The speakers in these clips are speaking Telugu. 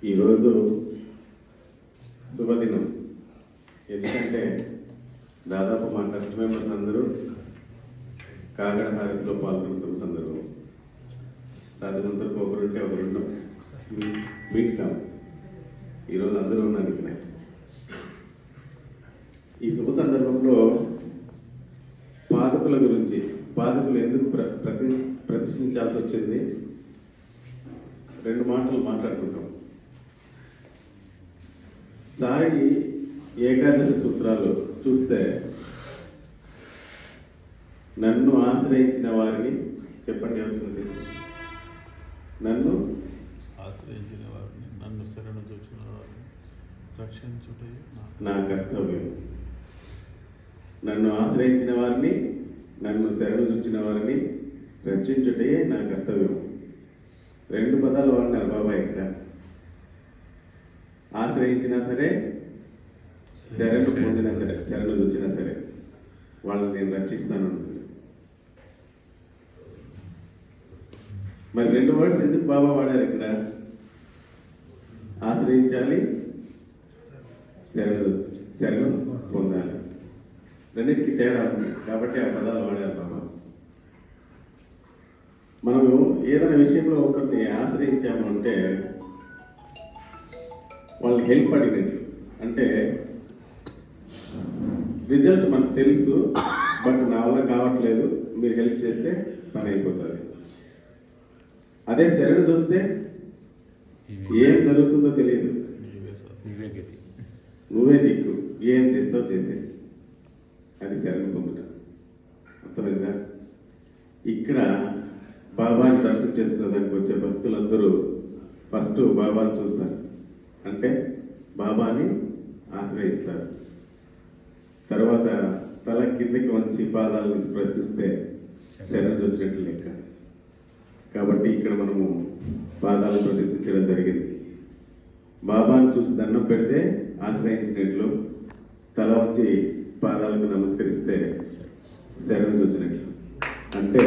ఈరోజు శుభదినం. ఎందుకంటే దాదాపు మా ట్రస్ట్ మెంబర్స్ అందరూ కాగడ హారతిలో పాల్గొన్న శుభ సందర్భం. రాజమంతరికి ఒకరుంటే ఒకరుండం, మీట్ కాదు. ఈరోజు అందరూ ఉన్నారు ఇక్కడ. ఈ శుభ సందర్భంలో పాదకుల గురించి, పాదకులు ఎందుకు ప్రతిష్ఠించాల్సి వచ్చింది, 2 మాటలు మాట్లాడుకుంటాం. సాయి ఏకాదశి సూత్రాలు చూస్తే నన్ను ఆశ్రయించిన వారిని, చెప్పండి ఎవరికి తెలుసు, నన్ను ఆశ్రయించిన వారిని, నన్ను శరణు చూచిన వారిని రక్షించుటే నా కర్తవ్యం. నన్ను ఆశ్రయించిన వారిని, నన్ను శరణు చూచిన వారిని రక్షించుటే నా కర్తవ్యం. 2 పదాలు వాడినారు బాబా ఇక్కడ. ఆశ్రయించినా సరే, శరణు పొందినా సరే, శరణు చూచినా సరే వాళ్ళని నేను రక్షిస్తాను అంటుంది. మరి 2 వర్డ్స్ ఎందుకు బాబా వాడారు ఇక్కడ? ఆశ్రయించాలి, శరణు పొందాలి. రెండింటికి తేడా ఉంది కాబట్టి ఆ పదాలు వాడారు బాబా. మనము ఏదైనా విషయంలో ఒకరిని ఆశ్రయించాము అంటే వాళ్ళకి హెల్ప్ అడిగినట్లు. అంటే రిజల్ట్ మనకు తెలుసు, బట్ నా వల్ల కావట్లేదు, మీరు హెల్ప్ చేస్తే పని అయిపోతుంది. అదే శరణు చూస్తే ఏం జరుగుతుందో తెలియదు, నువ్వే దిక్కు, ఏం చేస్తావు చేసే. అది శరణు పొందుట. అర్థమైందా? ఇక్కడ బాబాని దర్శనం చేసుకునేదానికి వచ్చే భక్తులందరూ ఫస్ట్ బాబాని చూస్తారు, అంటే బాబాని ఆశ్రయిస్తారు. తర్వాత తల కిందకి వంచి పాదాలను స్పృశిస్తే శరణు వచ్చినట్లు లెక్క. కాబట్టి ఇక్కడ మనము పాదాలను ప్రతిష్ఠించడం జరిగింది. బాబాని చూసి దండం పెడితే ఆశ్రయించినట్లు, తల వంచి పాదాలకు నమస్కరిస్తే శరణు వచ్చినట్లు. అంటే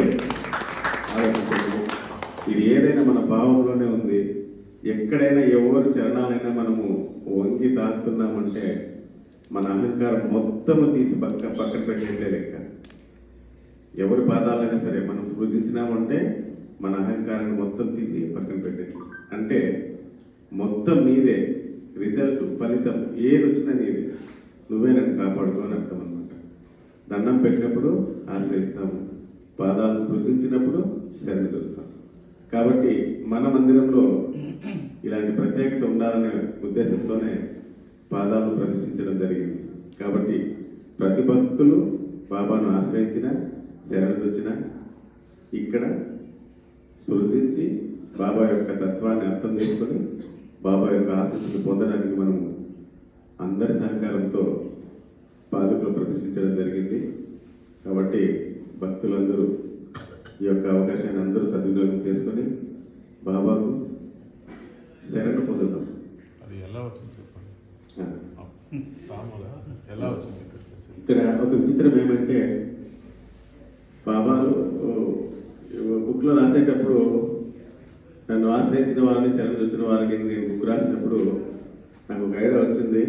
ఇది ఏదైనా మన భావంలోనే ఉంది. ఎక్కడైనా ఎవరు చరణాలైనా మనము వంగి తాకుతున్నామంటే మన అహంకారం మొత్తము తీసి పక్కన పెట్టేట్లే లెక్క. ఎవరి పాదాలైనా సరే మనం సృజించినామంటే మన అహంకారాన్ని మొత్తం తీసి పక్కన పెట్టేట్లు. అంటే మొత్తం నీదే, రిజల్ట్, ఫలితం ఏది వచ్చినా నీదే, నువ్వే నన్ను కాపాడుకోని అర్థం అనమాట. దండం పెట్టినప్పుడు ఆశ్రయిస్తాము, పాదాలను స్పృశించినప్పుడు శరణు చూస్తాం. కాబట్టి మన మందిరంలో ఇలాంటి ప్రత్యేకత ఉండాలనే ఉద్దేశంతోనే పాదాలను ప్రతిష్ఠించడం జరిగింది. కాబట్టి ప్రతి భక్తులు బాబాను ఆశ్రయించిన, శరణు చూచిన, ఇక్కడ స్పృశించి బాబా యొక్క తత్వాన్ని అర్థం చేసుకొని బాబా యొక్క ఆశీస్సులు పొందడానికి మనము అందరి సహకారంతో పాదకులు ప్రతిష్ఠించడం జరిగింది. కాబట్టి భక్తులందరూ ఈ యొక్క అవకాశాన్ని అందరూ సద్వినియోగం చేసుకొని బాబాకు శరణు పొందుతాం. అది ఎలా వచ్చింది చెప్పండి. ఎలా వచ్చింది? ఇక్కడ ఒక విచిత్రం ఏమంటే, బాబాలు బుక్లో రాసేటప్పుడు నన్ను ఆశ్రయించిన వారిని, శరణు వచ్చిన వారిని నేను బుక్ రాసినప్పుడు నాకు ఒక ఐడియా వచ్చింది.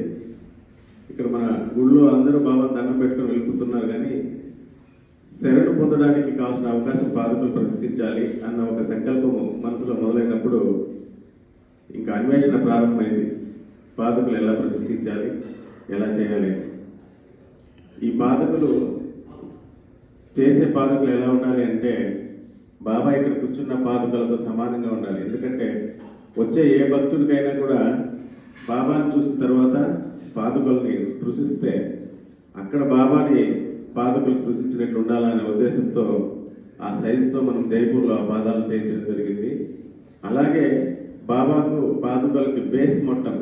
ఇక్కడ మన గుళ్ళో అందరూ బాబా దండం పెట్టుకొని వెళ్ళిపోతున్నారు, కానీ శరణు పొందడానికి కావాల్సిన అవకాశం పాదకులు ప్రతిష్ఠించాలి అన్న ఒక సంకల్పము మనసులో మొదలైనప్పుడు ఇంకా అన్వేషణ ప్రారంభమైంది. పాదకులు ఎలా ప్రతిష్ఠించాలి, ఎలా చేయాలి. ఈ పాదకులు చేసే పాదకులు ఎలా ఉండాలి అంటే బాబా ఇక్కడ కూర్చున్న పాదకులతో సమానంగా ఉండాలి. ఎందుకంటే వచ్చే ఏ భక్తుడికైనా కూడా బాబాని చూసిన తర్వాత పాదకుల్ని స్పృశిస్తే అక్కడ బాబాని పాదకులు స్పృశించినట్లు ఉండాలనే ఉద్దేశంతో ఆ సైజుతో మనం జైపూర్లో ఆ పాదాలు చేయించడం జరిగింది. అలాగే బాబాకు పాదకులకి బేస్ మొట్టం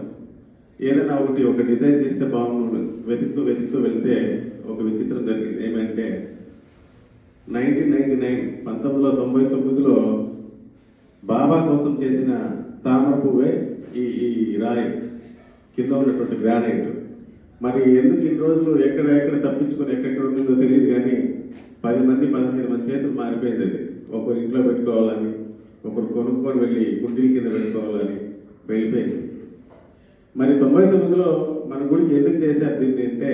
ఏదైనా ఒక డిజైన్ చేస్తే బాగుండు వెతుకుతూ వెళ్తే ఒక విచిత్రం జరిగింది. ఏమంటే 1999లో బాబా కోసం చేసిన తామర పువ్వే ఈ రాయి కింద ఉన్నటువంటి గ్రానైట్. మరి ఎందుకు ఇన్ని రోజులు ఎక్కడ తప్పించుకొని ఎక్కడెక్కడ ఉందో తెలియదు, కానీ 10 మంది 15 మంది చేతులు మారిపోయింది. అది ఒకరు ఇంట్లో పెట్టుకోవాలని, ఒకరు కొనుక్కొని వెళ్ళి కుండీల కింద పెట్టుకోవాలని వెళ్ళిపోయింది. మరి 99లో మన గుడికి ఎందుకు చేశారు దీన్ని అంటే,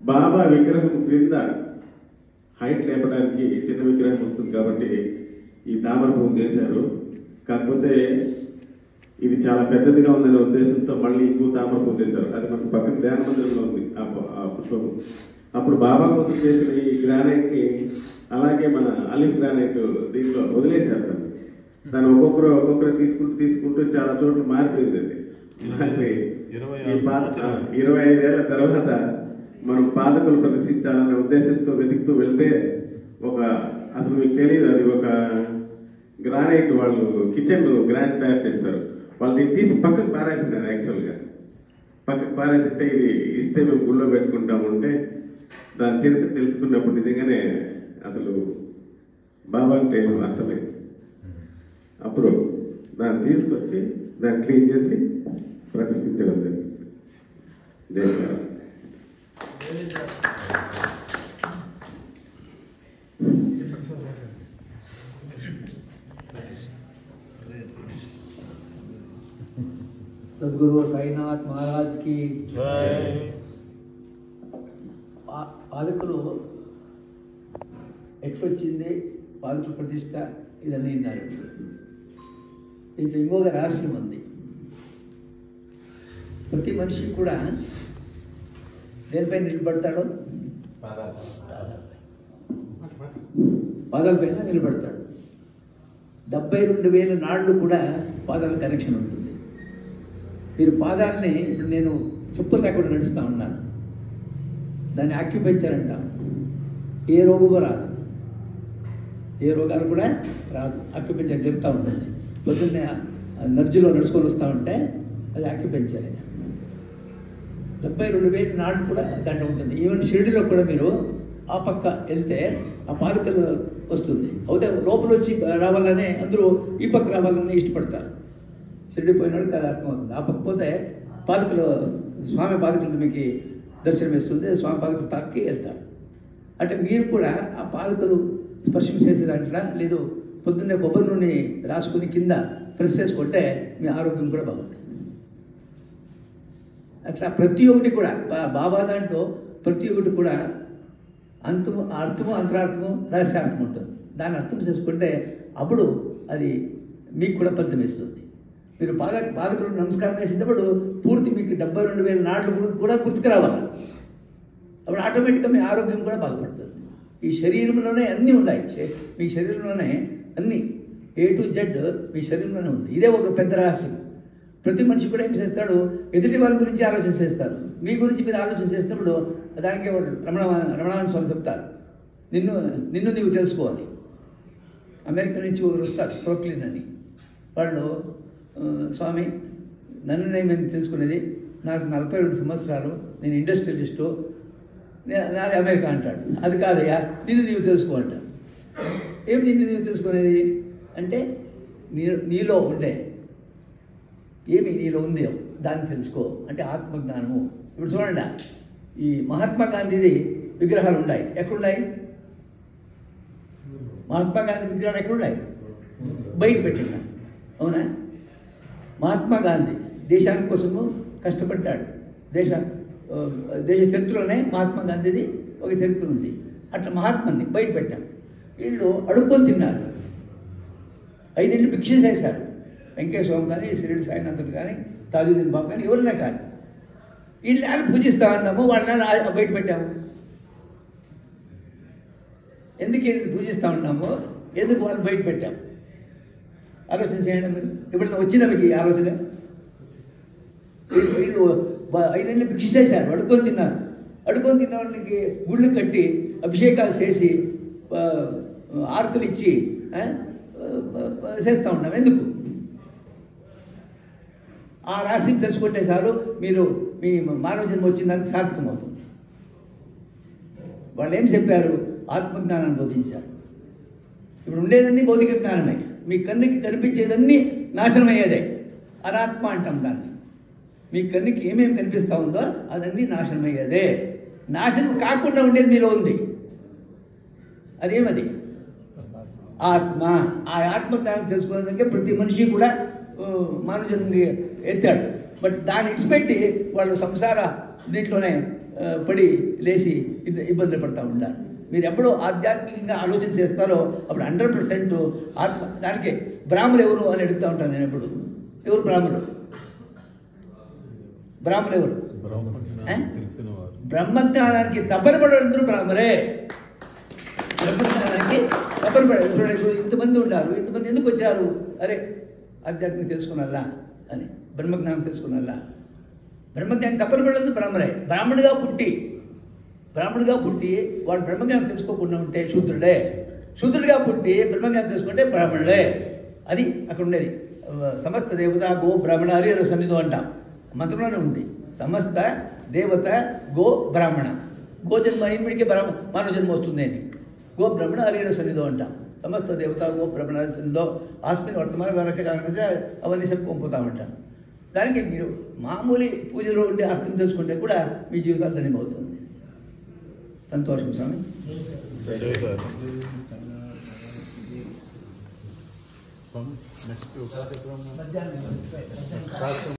బాబా విగ్రహం క్రింద హైట్ లేపడానికి చిన్న విగ్రహం వస్తుంది కాబట్టి ఈ తామర పువ్వు చేశారు. కాకపోతే ఇది చాలా పెద్దదిగా ఉందనే ఉద్దేశంతో మళ్ళీ ఇంకో తామర పువ్వు చేశారు. అది మనకు పక్కన ధ్యాన మందిరంలో ఉంది ఆ పుష్పము. అప్పుడు బాబా కోసం చేసిన ఈ గ్రానైట్ని అలాగే మన అలిఫ్ గ్రానైట్ దీంట్లో వదిలేశారు. దాన్ని ఒక్కొక్కరు తీసుకుంటూ చాలా చోట్ల మారిపోయింది. అది మారిపోయి 25 ఏళ్ల తర్వాత మనం పాదకులు ప్రదర్శించాలనే ఉద్దేశంతో వెతుకుతూ వెళ్తే అసలు మీకు తెలియదు, అది ఒక గ్రానైట్, వాళ్ళు కిచెన్ గ్రానైట్ తయారు చేస్తారు. వాళ్ళు దీన్ని తీసి పక్కకు పారేసినారు. యాక్చువల్గా పక్కకు పారేసింటే ఇది ఇస్తే మేము గుళ్ళో పెట్టుకుంటాము అంటే, దాని చరిత్ర తెలుసుకున్నప్పుడు నిజంగానే అసలు బాబా అంటే అర్థమైంది. అప్పుడు దాన్ని తీసుకొచ్చి దాన్ని క్లీన్ చేసి ప్రతిష్ఠించడం జరిగింది. దేశాలు सदगुरु साईनाथ महाराज की जय। పాదకులు ఎట్లొచ్చింది, పాదకుల ప్రతిష్ట, ఇదన్నీ విన్నారు. దీంట్లో ఇంకొక రహస్యం ఉంది. ప్రతి మనిషి కూడా దేనిపైన నిలబడతాడో పాదాలపైన నిలబడతాడు. 72,000 నాళ్ళు కూడా పాదాల కనెక్షన్ ఉంటుంది. మీరు పాదాలని, ఇప్పుడు నేను చెప్పులు లేకుండా నడుస్తూ ఉన్నాను, దాన్ని ఆక్యుపెంచర్ అంటాం. ఏ రోగమో రాదు, ఏ రోగాలు కూడా రాదు. ఆక్యుపెంచర్ జరుగుతూ ఉంటుంది. పొద్దున్నే నర్జులో నడుచుకొని వస్తూ ఉంటే అది ఆక్యుపెంచర్. 72,000 నాళ్ళు కూడా దాంట్లో ఉంటుంది. ఈవెన్ షిరిడిలో కూడా మీరు ఆ పక్క వెళ్తే ఆ పాదకలు వస్తుంది. అయితే లోపల వచ్చి రావాలనే అందరూ ఈ పక్క రావాలని ఇష్టపడతారు. షిరిడి పోయినాడు కదా అర్థమవుతుంది. ఆ పక్క పోతే పాదకులు, స్వామి పాదకులు మీకు దర్శనం ఇస్తుంది. స్వామి పాదకులు తాకి వెళ్తారు. అంటే మీరు కూడా ఆ పాదకులు స్పర్శం చేసే దాంట్లో లేదు, పొద్దున్నే కొబ్బరి నూనె రాసుకుని కింద ప్రెస్ చేసుకుంటే మీ ఆరోగ్యం కూడా బాగుంటుంది. అట్లా ప్రతి ఒక్కటి కూడా బాబా దాంట్లో ప్రతి ఒక్కటి కూడా అర్థము అంతరార్థము రహస్యార్థం ఉంటుంది. దాన్ని అర్థం చేసుకుంటే అప్పుడు అది మీకు కూడా ఫలితం ఇస్తుంది. మీరు పాదకులు నమస్కారం చేసేటప్పుడు పూర్తి మీకు 72,000 నాట్లు కూడా గుర్తుకు రావాలి. అప్పుడు ఆటోమేటిక్గా మీ ఆరోగ్యం కూడా బాగుపడుతుంది. ఈ శరీరంలోనే అన్నీ ఉన్నాయి. మీ శరీరంలోనే అన్నీ A to Z మీ శరీరంలోనే ఉంది. ఇదే ఒక పెద్ద రహస్యం. ప్రతి మనిషి కూడా ఏం చేస్తాడు, ఎదుటి వారి గురించి ఆలోచన చేస్తారు. మీ గురించి మీరు ఆలోచన చేసినప్పుడు దానికి రమణానంద స్వామి చెప్తారు, నిన్ను నీవు తెలుసుకోవాలి. అమెరికా నుంచి ఒకరు వస్తారు, ప్రోక్లిన్ అని. వాళ్ళు, స్వామి నన్ను నేను తెలుసుకునేది, నాకు 42 సంవత్సరాలు, నేను ఇండస్ట్రియలిస్టు, నాది అమెరికా అంటాడు. అది కాదయ్యా, నిన్ను నీవు తెలుసుకో అంటాడు. ఏమి నిన్ను నీవు తెలుసుకునేది అంటే, నీలో ఉండే ఏమి నీలో ఉందో దాన్ని తెలుసుకో అంటే ఆత్మజ్ఞానము. ఇప్పుడు చూడండి, ఈ మహాత్మా గాంధీది విగ్రహాలు ఉన్నాయి. ఎక్కడున్నాయి? మహాత్మా గాంధీ విగ్రహాలు ఎక్కడున్నాయి? బయట పెట్టినా. అవునా? మహాత్మా గాంధీ దేశాని కోసము కష్టపడ్డాడు. దేశ చరిత్రలోనే మహాత్మా గాంధీది ఒక చరిత్ర ఉంది. అట్లా మహాత్మాని బయట పెట్టాం. వీళ్ళు అడుక్కొని తిన్నారు. 5 ఏళ్ళు భిక్ష చేశారు. వెంకటేశ్వర స్వామి కానీ, షిరిడి సాయినాథుడు కానీ, తాజుద్దీన్ బాబు కానీ, ఎవరైనా కానీ. వీళ్ళు పూజిస్తా అన్నాము, వాళ్ళని బయట పెట్టాము. ఎందుకు వీళ్ళని పూజిస్తూ ఉన్నాము, ఎందుకు వాళ్ళు బయట పెట్టాము? ఆలోచన చేయండి మీరు. ఎప్పుడైనా వచ్చిందా మీకు ఈ ఆలోచన? వీళ్ళు 5 ఏళ్ళు భిక్ష చేశారు, అడుక్కొని తిన్నారు. అడుక్కొని తిన్న వాళ్ళకి గుళ్ళు కట్టి అభిషేకాలు చేసి ఆరతులు ఇచ్చి చేస్తూ ఉన్నాం. ఎందుకు? ఆ రాశిని తెలుసుకుంటే చాలు, మీరు మీ మానవ జన్మ వచ్చిందానికి సార్థకమవుతుంది. వాళ్ళు ఏం చెప్పారు? ఆత్మజ్ఞానాన్ని బోధించారు. ఇప్పుడు ఉండేదన్నీ భౌతిక జ్ఞానమే. మీ కన్నుకి కనిపించేదన్నీ నాశనమయ్యేదే. అనాత్మ అంటాం దాన్ని. మీ కన్నుకి ఏమేమి కనిపిస్తూ ఉందో అదన్నీ నాశనమయ్యేదే. నాశనం కాకుండా ఉండేది మీలో ఉంది. అదేమది? ఆత్మ. ఆ ఆత్మజ్ఞానం తెలుసుకునేందుకే ప్రతి మనిషి కూడా మానవ జన్మని ఎత్తాడు. బట్ దాన్ని ఇడిచిపెట్టి వాళ్ళు సంసార దీంట్లోనే పడి లేచి ఇబ్బందులు పడతా ఉంటారు. మీరు ఎప్పుడు ఆధ్యాత్మికంగా ఆలోచన చేస్తారో అప్పుడు 100% ఆత్మ. దానికే బ్రాహ్మణులు ఎవరు అని అడుగుతూ ఉంటాను నేను ఎప్పుడు. ఎవరు బ్రాహ్మణులు? బ్రాహ్మణులు ఎవరు? తెలిసిన వారు. బ్రహ్మజ్ఞానానికి తపన పడేందరూ బ్రాహ్మణులే. బ్రహ్మజ్ఞానానికి తపన పడే ఇప్పుడు ఇంతమంది ఉన్నారు, ఇంతమంది ఎందుకు వచ్చారు? అరే ఆధ్యాత్మిక తెలుసుకున్నల్లా అని, బ్రహ్మజ్ఞానం తెలుసుకున్నల్లా. బ్రహ్మజ్ఞానం తపన పడేందుకు బ్రాహ్మణే. బ్రాహ్మణుడిగా పుట్టి వాడు బ్రహ్మజ్ఞానం తెలుసుకోకుండా ఉంటే శూద్రుడే. శూద్రుడిగా పుట్టి బ్రహ్మజ్ఞానం తెలుసుకుంటే బ్రాహ్మణుడే. అది అక్కడ ఉండేది. సమస్త దేవత గో బ్రాహ్మణ హరిహర సన్నిధో అంటాం, మంత్రంలోనే ఉంది. సమస్త దేవత గో బ్రాహ్మణ. గో జన్మ అయినడికే మానవ జన్మ వస్తుంది అని గో బ్రాహ్మణ హరిహర సన్నిధో అంటాం. సమస్త దేవత గో బ్రాహ్మణ హరి సన్నిధో ఆస్మిన్ వర్తమాన వరక కాంగ్రెస్ అవన్నీ చెప్పుకోపోతా ఉంటాం. దానికి మీరు మామూలు పూజలో ఉండే అర్థం తెలుసుకుంటే కూడా మీ జీవితాలు ధన్యమవుతుంది. సంతోషం స్వామి. నెక్స్ట్ మధ్యాహ్నం